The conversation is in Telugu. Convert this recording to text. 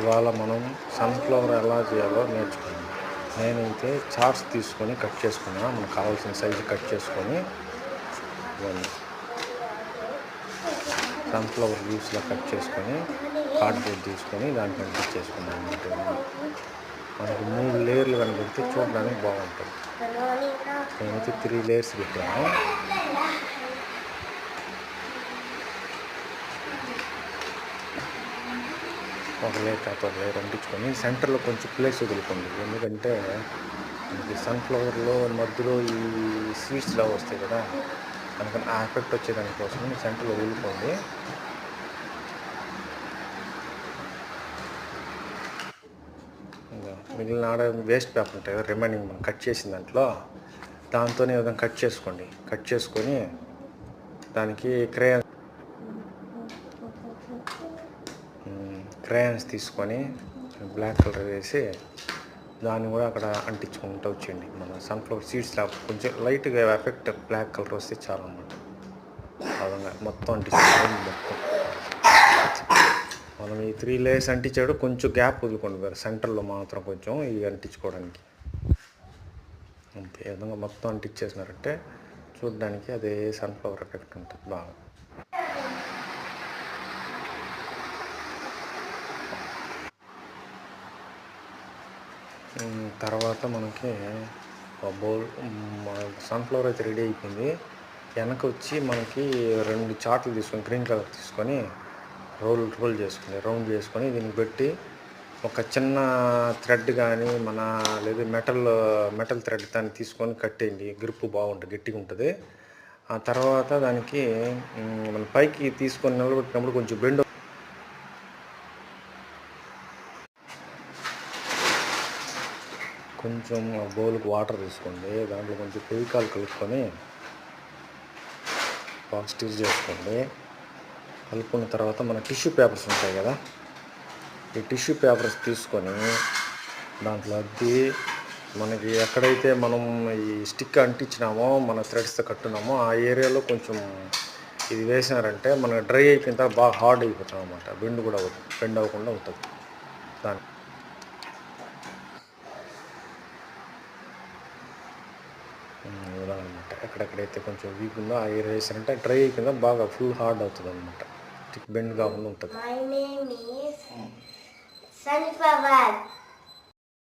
ఇవాళ మనం సన్ఫ్లవర్ ఎలా చేయాలో నేర్చుకున్నాం. నేనైతే చార్ట్స్ తీసుకొని కట్ చేసుకున్నా, మనకు కావాల్సిన సైజు కట్ చేసుకొని ఇవన్నీ సన్ఫ్లవర్ లీవ్స్లా కట్ చేసుకొని కార్డ్బోర్డ్ తీసుకొని దానికి అంటించేసుకున్నాను అన్నమాట. మనకు 3 లేయర్లు కనబడితే చూడడానికి బాగుంటుంది. నేనైతే 3 లేయర్స్ పెట్టాను. ఒక లేయర్ తర్వాత ఒక లేయర్ అంటించుకొని సెంటర్లో కొంచెం ప్లేస్ వదులుకోండి. ఎందుకంటే మనకి సన్ఫ్లవర్లో మధ్యలో ఈ సీడ్స్ లా వస్తాయి కదా, అందుకని ఆ ఎఫెక్ట్ వచ్చేదానికోసం సెంటర్లో వదులుకోండి. మిగిలిన ఆడ వేస్ట్ పేపర్ ఉంటాయి కదా, రిమైనింగ్ మనం కట్ చేసిన దాంతోనే విధంగా కట్ చేసుకోండి. కట్ చేసుకొని దానికి క్రేయాన్స్ తీసుకొని బ్లాక్ కలర్ వేసి దాన్ని కూడా అక్కడ అంటించుకుంటూ వచ్చేయండి. మన సన్ఫ్లవర్ సీడ్స్ లా కొంచెం లైట్గా ఎఫెక్ట్ బ్లాక్ కలర్ వస్తే చాలు అన్నమాట. అదంగా మొత్తం అంటించుకోండి. మొత్తం మనం ఈ 3 లేయర్స్ అంటించాడు, కొంచెం గ్యాప్ వదులుకోండి సెంటర్లో మాత్రం కొంచెం ఇవి అంటించుకోవడానికి. అంతే ఈ విధంగా మొత్తం అంటించేసినారంటే చూడడానికి అదే సన్ఫ్లవర్ ఎఫెక్ట్ ఉంటుంది బాగా. తర్వాత మనకి బౌల్ సన్ఫ్లవర్ అయితే రెడీ అయిపోయింది. వెనక వచ్చి మనకి 2 చాట్లు తీసుకొని గ్రీన్ కలర్ తీసుకొని రోల్ చేసుకొని రౌండ్ చేసుకొని దీనికి పెట్టి ఒక చిన్న థ్రెడ్ కానీ లేదా మెటల్ థ్రెడ్ దాన్ని తీసుకొని కట్టేయండి. గ్రిప్ బాగుంటుంది, గట్టిగా ఉంటుంది. ఆ తర్వాత దానికి మన పైకి తీసుకొని నిలబెట్టినప్పుడు కొంచెం బెండ్ కొంచెం బౌల్కి వాటర్ తీసుకోండి. దాంట్లో కొంచెం ఫెవికాల్ కలుపుకొని బాగా స్టిచ్ చేసుకోండి. కలుపుకున్న తర్వాత మన టిష్యూ పేపర్స్ ఉంటాయి కదా, ఈ టిష్యూ పేపర్స్ తీసుకొని దాంట్లో అద్ది మనకి ఎక్కడైతే మనం ఈ స్టిక్ అంటించినామో మన థ్రెడ్స్తో కట్టున్నామో ఆ ఏరియాలో కొంచెం ఇది వేసినారంటే మనకు డ్రై అయిపోయిన తర్వాత బాగా హార్డ్ అయిపోతాం అన్నమాట. బెండ్ అవ్వకుండా ఉంటుంది. దాని అనమాట ఎక్కడెక్కడైతే కొంచెం వీక్ ఉందో ఆ ఏరియా వేసారంటే డ్రై అయిపోయిందా బాగా ఫుల్ హార్డ్ అవుతుంది అనమాట. స్టిక్ బెండ్ కాకుండా ఉంటుంది.